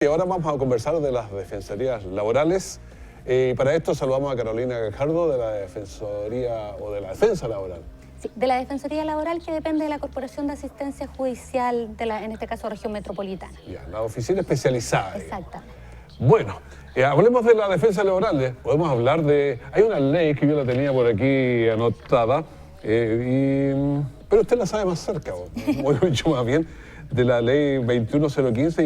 Y ahora vamos a conversar de las defensorías laborales. Para esto saludamos a Carolina Gajardo de la Defensoría o de la Defensa Laboral. Sí, de la Defensoría Laboral, que depende de la Corporación de Asistencia Judicial de en este caso, región metropolitana. Ya, la oficina especializada. Exactamente. Bueno, hablemos de la defensa laboral. Podemos hablar de... Hay una ley que yo la tenía por aquí anotada, pero usted la sabe más cerca, mucho más bien, de la ley 21015,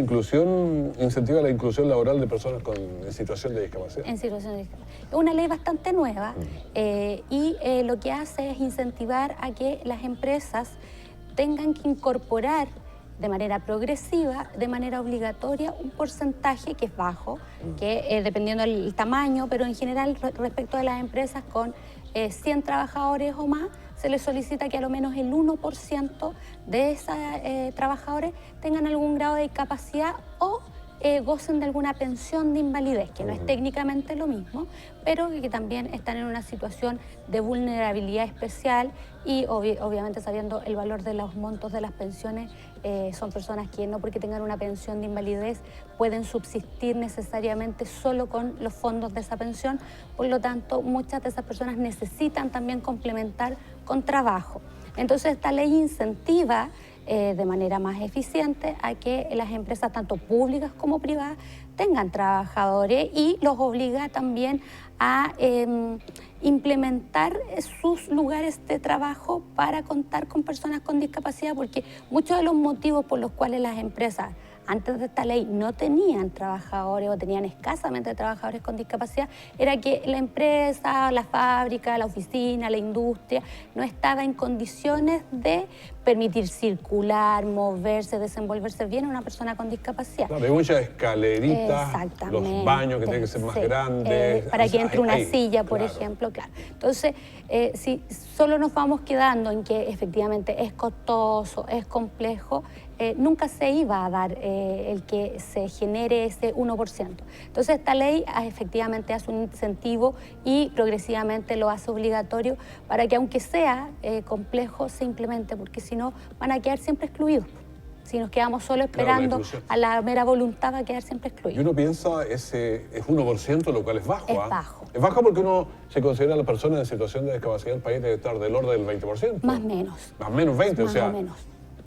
incentiva la inclusión laboral de personas en situación de discapacidad. En situación de discapacidad. Es una ley bastante nueva y lo que hace es incentivar a que las empresas tengan que incorporar de manera progresiva, de manera obligatoria, un porcentaje que es bajo, que dependiendo del tamaño, pero en general respecto de las empresas con 100 trabajadores o más, se les solicita que a lo menos el 1% de esos trabajadores tengan algún grado de discapacidad o gocen de alguna pensión de invalidez, que no es técnicamente lo mismo, pero que también están en una situación de vulnerabilidad especial y obviamente sabiendo el valor de los montos de las pensiones, son personas que no porque tengan una pensión de invalidez pueden subsistir necesariamente solo con los fondos de esa pensión, por lo tanto muchas de esas personas necesitan también complementar con trabajo. Entonces esta ley incentiva de manera más eficiente a que las empresas, tanto públicas como privadas, tengan trabajadores y los obliga también a implementar sus lugares de trabajo para contar con personas con discapacidad, porque muchos de los motivos por los cuales las empresas antes de esta ley no tenían trabajadores o tenían escasamente trabajadores con discapacidad, era que la empresa, la fábrica, la oficina, la industria no estaba en condiciones de permitir circular, moverse, desenvolverse bien a una persona con discapacidad. Claro, hay muchas escaleritas, los baños que tienen que ser más grandes. Para que entre una silla, por ejemplo, claro. Entonces, si solo nos vamos quedando en que efectivamente es costoso, es complejo, nunca se iba a dar el que se genere ese 1%. Entonces esta ley efectivamente hace un incentivo y progresivamente lo hace obligatorio para que aunque sea complejo se implemente, porque si no van a quedar siempre excluidos. Si nos quedamos solo esperando a la mera voluntad va a quedar siempre excluido. Y uno piensa, es 1%, lo cual es bajo. Es bajo. Es bajo porque uno se considera a la persona en situación de discapacidad del país debe estar del orden del 20%. Más o menos. Más o menos 20, más o sea. O menos.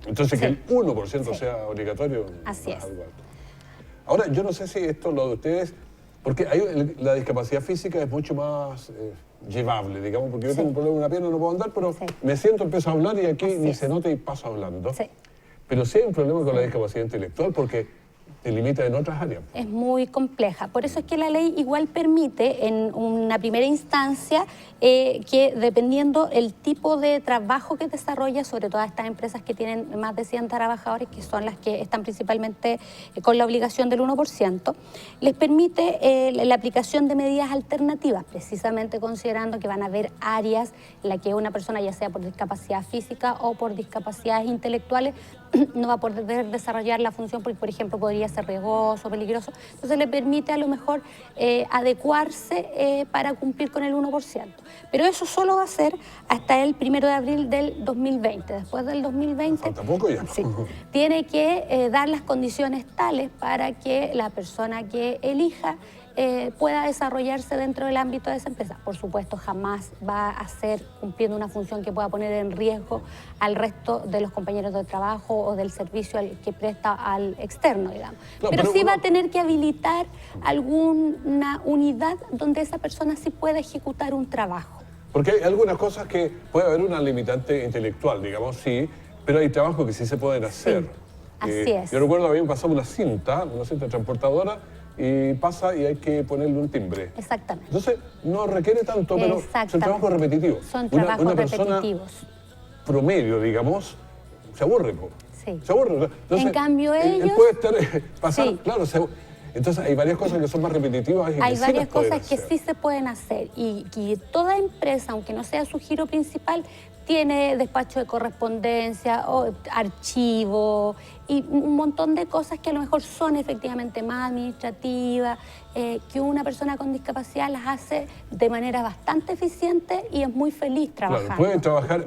Entonces que el 1% sea obligatorio. Así es. Algo alto. Ahora, yo no sé si esto lo de ustedes, porque la discapacidad física es mucho más llevable, digamos, porque yo tengo un problema en una pierna, no puedo andar, pero me siento, empiezo a hablar y aquí ni se nota y paso hablando. Pero sí hay un problema con la discapacidad intelectual porque te limita en otras áreas. Es muy compleja. Por eso es que la ley igual permite en una primera instancia que dependiendo el tipo de trabajo que desarrolla, sobre todo estas empresas que tienen más de 100 trabajadores, que son las que están principalmente con la obligación del 1%, les permite la aplicación de medidas alternativas, precisamente considerando que van a haber áreas en las que una persona, ya sea por discapacidad física o por discapacidades intelectuales, no va a poder desarrollar la función porque, por ejemplo, podría ser riesgoso, peligroso. Entonces le permite a lo mejor adecuarse para cumplir con el 1%. Pero eso solo va a ser hasta el 1 de abril del 2020. Después del 2020 ¿Tampoco ya? Sí, tiene que dar las condiciones tales para que la persona que elija pueda desarrollarse dentro del ámbito de esa empresa. Por supuesto, jamás va a ser cumpliendo una función que pueda poner en riesgo al resto de los compañeros de trabajo o del servicio que presta al externo, digamos. No, pero sí va a tener que habilitar alguna unidad donde esa persona sí pueda ejecutar un trabajo. Porque hay algunas cosas que puede haber una limitante intelectual, digamos, sí, pero hay trabajos que sí se pueden hacer. Sí, así es. Yo recuerdo, a mí me pasaba una cinta transportadora, y pasa y hay que ponerle un timbre. Exactamente. Entonces, no requiere tanto, pero son trabajos repetitivos. Son trabajos una persona repetitivos. Promedio, digamos, se aburre. Sí. Se aburre. Entonces, en cambio ellos... Él puede estar, pasar, claro, entonces hay varias cosas que son más repetitivas. Y hay varias cosas que sí se pueden hacer y toda empresa, aunque no sea su giro principal, tiene despacho de correspondencia, o archivo y un montón de cosas que a lo mejor son efectivamente más administrativas, que una persona con discapacidad las hace de manera bastante eficiente y es muy feliz trabajando. Claro, pueden trabajar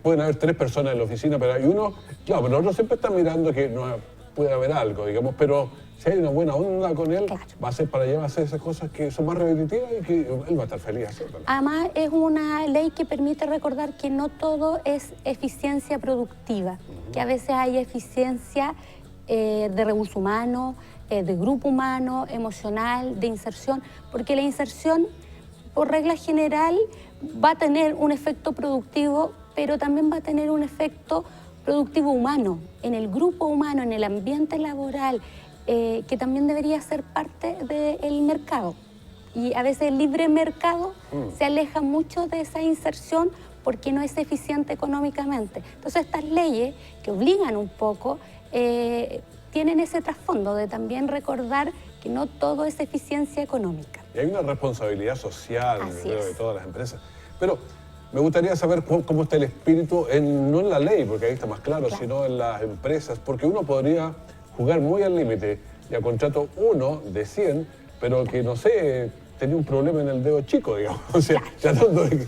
pueden haber 3 personas en la oficina, pero hay uno, claro, pero los otros siempre están mirando que no puede haber algo, digamos, pero si hay una buena onda con él, Claro. va a ser para allá, va a hacer esas cosas que son más repetitivas y que él va a estar feliz haciéndolas. Además, es una ley que permite recordar que no todo es eficiencia productiva, que a veces hay eficiencia de recursos humanos, de grupo humano, emocional, de inserción, porque la inserción, por regla general, va a tener un efecto productivo, pero también va a tener un efecto productivo humano, en el grupo humano, en el ambiente laboral, que también debería ser parte del mercado. Y a veces el libre mercado se aleja mucho de esa inserción porque no es eficiente económicamente. Entonces estas leyes que obligan un poco tienen ese trasfondo de también recordar que no todo es eficiencia económica. Y hay una responsabilidad social, Así creo, es. de todas las empresas. Pero me gustaría saber cómo está el espíritu, no en la ley, porque ahí está más claro, sino en las empresas, porque uno podría jugar muy al límite y a contrato 1 de 100, pero que, no sé, tenía un problema en el dedo chico, digamos. O sea, tratando de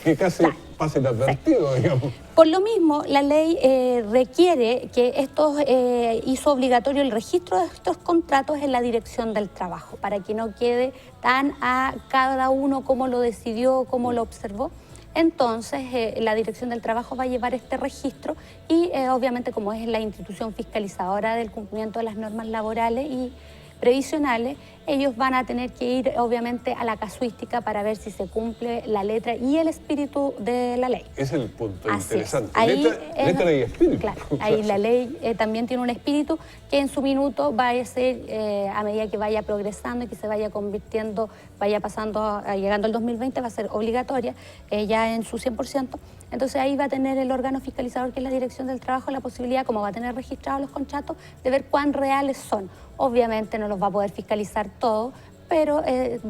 que casi pase inadvertido, digamos. Por lo mismo, la ley requiere que hizo obligatorio el registro de estos contratos en la Dirección del Trabajo, para que no quede tan a cada uno cómo lo decidió, cómo lo observó. Entonces, la Dirección del Trabajo va a llevar este registro y, obviamente, como es la institución fiscalizadora del cumplimiento de las normas laborales y previsionales, ellos van a tener que ir, obviamente, a la casuística para ver si se cumple la letra y el espíritu de la ley. Ese es el punto Así interesante. es. Ahí, letra y espíritu. Claro, ahí la ley también tiene un espíritu que en su minuto va a ser, a medida que vaya progresando y que se vaya convirtiendo, vaya pasando, llegando al 2020, va a ser obligatoria ya en su 100%. Entonces ahí va a tener el órgano fiscalizador, que es la Dirección del Trabajo, la posibilidad, como va a tener registrados los contratos, de ver cuán reales son. Obviamente no los va a poder fiscalizar todo, pero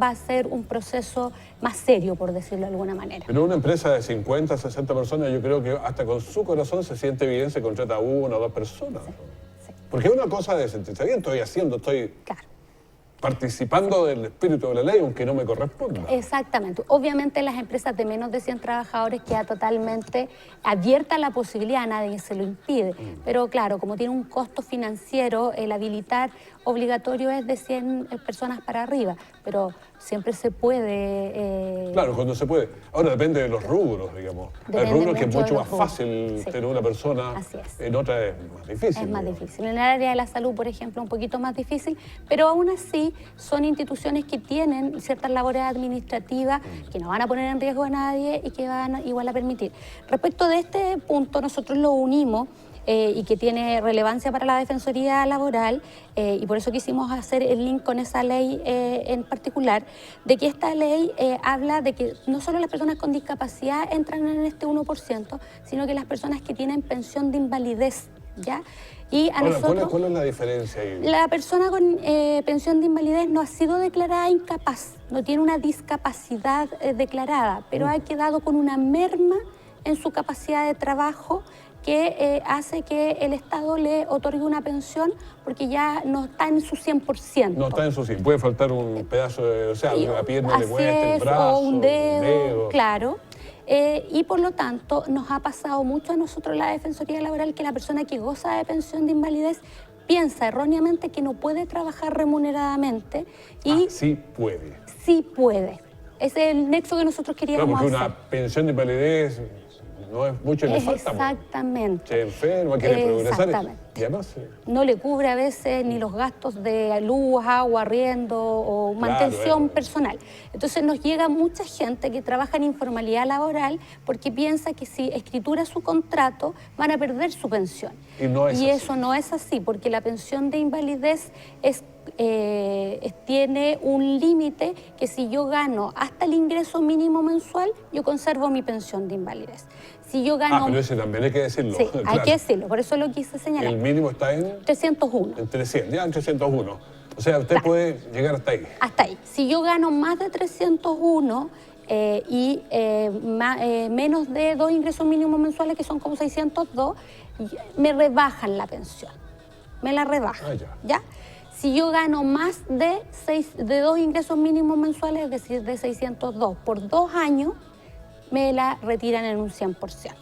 va a ser un proceso más serio, por decirlo de alguna manera. Pero una empresa de 50, 60 personas, yo creo que hasta con su corazón se siente bien, se contrata a 1 o 2 personas. Sí. Porque es una cosa de sentirse bien, estoy Claro. participando del espíritu de la ley, aunque no me corresponda. Exactamente. Obviamente las empresas de menos de 100 trabajadores queda totalmente abierta la posibilidad, nadie se lo impide. Pero claro, como tiene un costo financiero, el habilitar obligatorio es de 100 personas para arriba, pero siempre se puede... Claro, cuando se puede. Ahora depende de los rubros, digamos. Hay Depende rubros que es mucho de mucho los más rubros. fácil Sí. tener una persona, Así es. en otra es más difícil. Es más digamos. difícil. En el área de la salud, por ejemplo, un poquito más difícil, pero aún así son instituciones que tienen ciertas labores administrativas que no van a poner en riesgo a nadie y que van igual a permitir. Respecto de este punto, nosotros lo unimos y que tiene relevancia para la Defensoría Laboral, y por eso quisimos hacer el link con esa ley en particular, de que esta ley habla de que no solo las personas con discapacidad entran en este 1%, sino que las personas que tienen pensión de invalidez, ¿ya? Y a Ahora, nosotros... ¿cuál es la diferencia ahí? La persona con pensión de invalidez no ha sido declarada incapaz, no tiene una discapacidad declarada, pero ha quedado con una merma en su capacidad de trabajo que hace que el Estado le otorgue una pensión porque ya no está en su 100%. No está en su 100. Puede faltar un pedazo de, o sea, una pierna le Así cuesta, el es, brazo, o un dedo, un claro. Y por lo tanto nos ha pasado mucho a nosotros la Defensoría Laboral que la persona que goza de pensión de invalidez piensa erróneamente que no puede trabajar remuneradamente y sí puede. sí puede. Ese es el nexo que nosotros Claro, queríamos porque hacer. una pensión de invalidez no es mucho y le falta. Exactamente. Se enferma, quiere progresar. Exactamente. Y además, No le cubre a veces ni los gastos de luz, agua, arriendo o mantención personal. Entonces nos llega mucha gente que trabaja en informalidad laboral porque piensa que si escritura su contrato van a perder su pensión. Y no es así. Eso no es así, porque la pensión de invalidez tiene un límite que si yo gano hasta el ingreso mínimo mensual, yo conservo mi pensión de invalidez. Si yo gano... pero ese también hay que decirlo. Sí, claro. hay que decirlo, por eso lo quise señalar. El mínimo está en 301. 300, ya en 301. O sea, usted puede llegar hasta ahí. Hasta ahí. Si yo gano más de 301 y menos de 2 ingresos mínimos mensuales, que son como 602, me rebajan la pensión. Me la rebajan. ¿Ya? Si yo gano más de 2 ingresos mínimos mensuales, es decir, de 602 por 2 años, me la retiran en un 100%.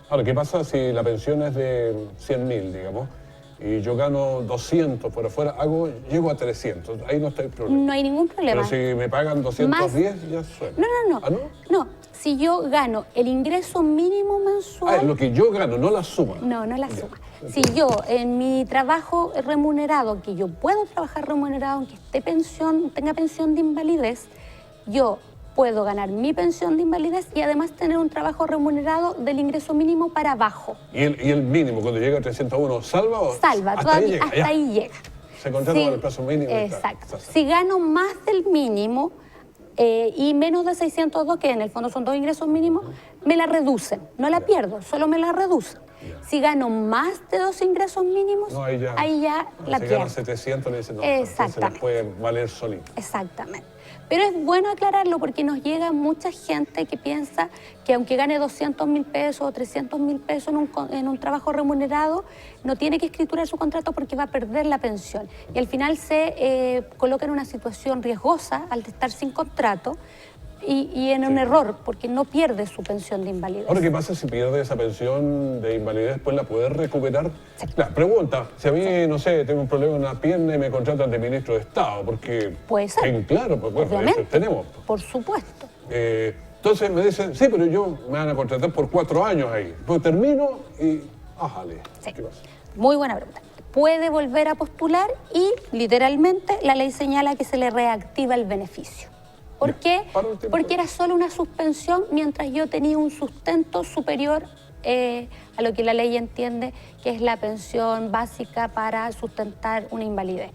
Ahora, ¿qué pasa si la pensión es de 100.000, digamos? y yo gano 200 por afuera, llego a 300, ahí no está el problema. No hay ningún problema. Pero si me pagan 210, ya suena. No. ¿Ah, no? No, si yo gano el ingreso mínimo mensual... Ah, lo que yo gano, no la suma. No la suma. Si yo en mi trabajo remunerado, que yo puedo trabajar remunerado aunque tenga pensión de invalidez, yo puedo ganar mi pensión de invalidez y además tener un trabajo remunerado del ingreso mínimo para abajo. ¿Y el mínimo, cuando llega a 301, salva o...? Salva, hasta ahí llega. Se contrata con el plazo mínimo. Exacto. Si gano más del mínimo y menos de 602, que en el fondo son 2 ingresos mínimos, me la reducen. No la pierdo, solo me la reducen. Si gano más de 2 ingresos mínimos, no, ahí ya la pierdo. Si gana 700, le dicen no, exactamente. Se les puede valer solito. Exactamente. Pero es bueno aclararlo porque nos llega mucha gente que piensa que aunque gane 200.000 pesos o 300.000 pesos en un trabajo remunerado, no tiene que escriturar su contrato porque va a perder la pensión. Y al final se coloca en una situación riesgosa al estar sin contrato y en un error, porque no pierde su pensión de invalidez. Ahora, ¿qué pasa si pierde esa pensión de invalidez? ¿Después la puede recuperar? Sí. La pregunta, si a mí, no sé, tengo un problema en la pierna y me contratan de ministro de Estado, porque... Puede ser. Claro, pues bueno, eso tenemos. Por supuesto. Entonces me dicen, sí, pero me van a contratar por 4 años ahí. Pues termino y... ájale. Sí. ¿Qué pasa? Muy buena pregunta. Puede volver a postular y, literalmente, la ley señala que se le reactiva el beneficio. ¿Por qué? Porque era solo una suspensión mientras yo tenía un sustento superior a lo que la ley entiende que es la pensión básica para sustentar una invalidez.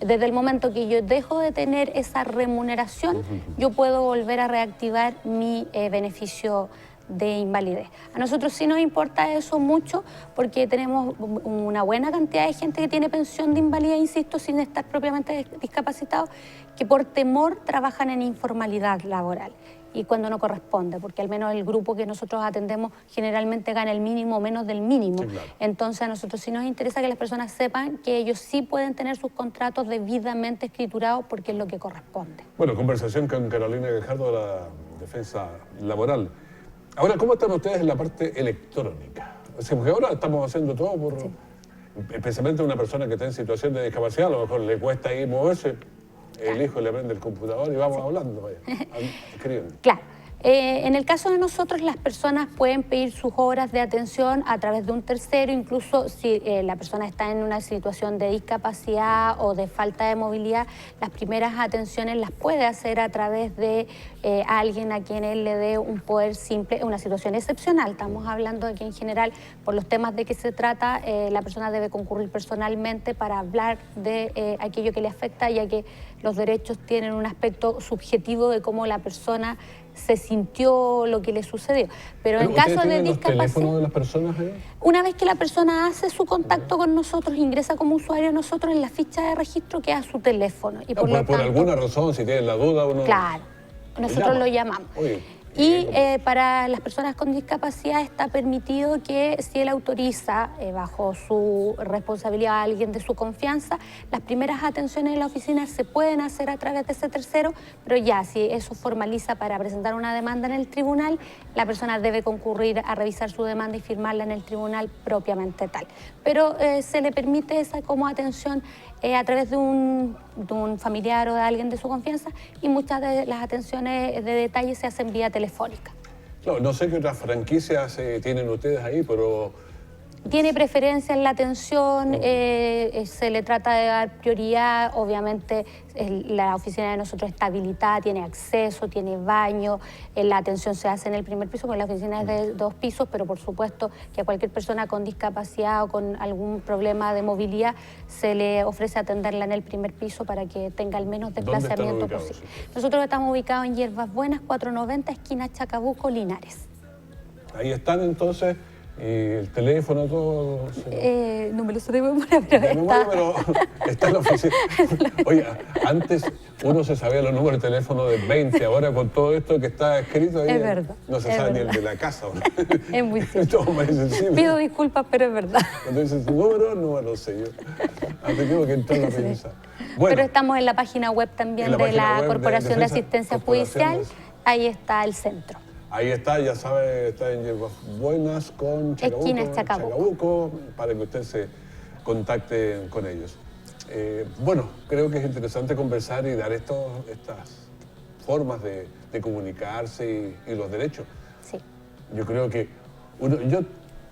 Desde el momento que yo dejo de tener esa remuneración, yo puedo volver a reactivar mi beneficio de invalidez. A nosotros sí nos importa eso mucho porque tenemos una buena cantidad de gente que tiene pensión de invalidez, insisto, sin estar propiamente discapacitados, que por temor trabajan en informalidad laboral y cuando no corresponde, porque al menos el grupo que nosotros atendemos generalmente gana el mínimo o menos del mínimo. Sí, claro. Entonces a nosotros sí nos interesa que las personas sepan que ellos sí pueden tener sus contratos debidamente escriturados porque es lo que corresponde. Bueno, conversación con Carolina Guejardo de la Defensa Laboral. Ahora, ¿cómo están ustedes en la parte electrónica? O sea, porque ahora estamos haciendo todo por... Sí. Especialmente una persona que está en situación de discapacidad, a lo mejor le cuesta ahí moverse, el hijo le prende el computador y vamos hablando, vaya, escribiendo. Claro. En el caso de nosotros, las personas pueden pedir sus horas de atención a través de un tercero, incluso si la persona está en una situación de discapacidad o de falta de movilidad, las primeras atenciones las puede hacer a través de alguien a quien él le dé un poder simple, una situación excepcional. Estamos hablando de que en general, por los temas de que se trata, la persona debe concurrir personalmente para hablar de aquello que le afecta, ya que los derechos tienen un aspecto subjetivo de cómo la persona se sintió, lo que le sucedió. Pero en caso de discapacidad... ¿Los teléfonos de las personas ahí? Una vez que la persona hace su contacto con nosotros, ingresa como usuario a nosotros, en la ficha de registro queda su teléfono. Y por alguna razón, si tienen la duda uno... Claro, nosotros lo llamamos. Oye. Y para las personas con discapacidad está permitido que si él autoriza, bajo su responsabilidad a alguien de su confianza, las primeras atenciones en la oficina se pueden hacer a través de ese tercero, pero ya si eso formaliza para presentar una demanda en el tribunal, la persona debe concurrir a revisar su demanda y firmarla en el tribunal propiamente tal. Pero se le permite esa como atención a través de un familiar o de alguien de su confianza y muchas de las atenciones de detalle se hacen vía telefónica. Claro, no sé qué otras franquicias tienen ustedes ahí, pero... Tiene preferencia en la atención, se le trata de dar prioridad, obviamente la oficina de nosotros está habilitada, tiene acceso, tiene baño, la atención se hace en el primer piso, porque la oficina es de 2 pisos, pero por supuesto que a cualquier persona con discapacidad o con algún problema de se le ofrece atenderla en el primer piso para que tenga el menos desplazamiento posible. Nosotros estamos ubicados en Hierbas Buenas, 490, esquina Chacabuco, Linares. Ahí están entonces... ¿Y el teléfono, todo? No me lo sé de memoria, pero está en la oficina. Oye, antes uno se sabía los números de teléfono de 20, ahora con todo esto que está escrito ahí, es verdad, no se sabe ni el de la casa. Es muy simple. Pido disculpas, pero es verdad. Cuando dices tu número, no lo sé yo. Te tengo que entrar a pensar. Bueno, pero estamos en la página web también de la Corporación de Asistencia Judicial, ahí está el centro. Ahí está, ya sabe, está en Hierbas Buenas con Chacabuco, esquina Chacabuco, para que usted se contacten con ellos. Bueno, creo que es interesante conversar y dar estas formas de comunicarse y los derechos. Sí. Yo creo que yo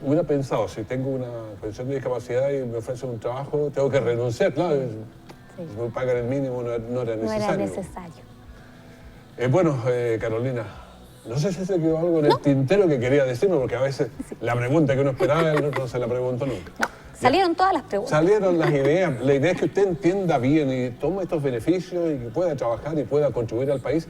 hubiera pensado, si tengo una pensión de discapacidad y me ofrecen un trabajo, tengo que renunciar, claro. Sí. Si me pagan el mínimo no era necesario. No era necesario. Bueno, Carolina, no sé si se quedó algo en el tintero que quería decirme, porque a veces la pregunta que uno esperaba no se la preguntó nunca. No, salieron todas las preguntas. Salieron las ideas. La idea es que usted entienda bien y tome estos beneficios y que pueda trabajar y pueda contribuir al país.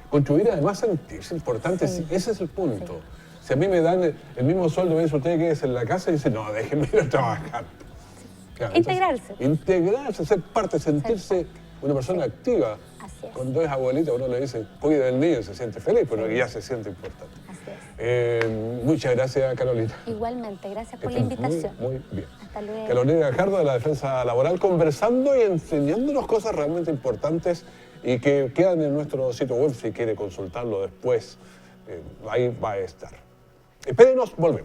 Contribuir además es importante, Sí. ese es el punto. Si a mí me dan el mismo sueldo, me dice usted que es en la casa y dice, no, déjenme ir a trabajar. Claro, Integrarse. entonces, integrarse, ser parte, sentirse una persona activa. Así es. Cuando es abuelita, uno le dice, cuida del niño, se siente feliz, pero ya se siente importante. Así es. Muchas gracias, Carolina. Igualmente, gracias por la Estás invitación. Muy bien. Hasta luego. Carolina Gajardo de la Defensa Laboral, conversando y enseñándonos cosas realmente importantes y que quedan en nuestro sitio web si quiere consultarlo después. Ahí va a estar. Espérenos, volvemos.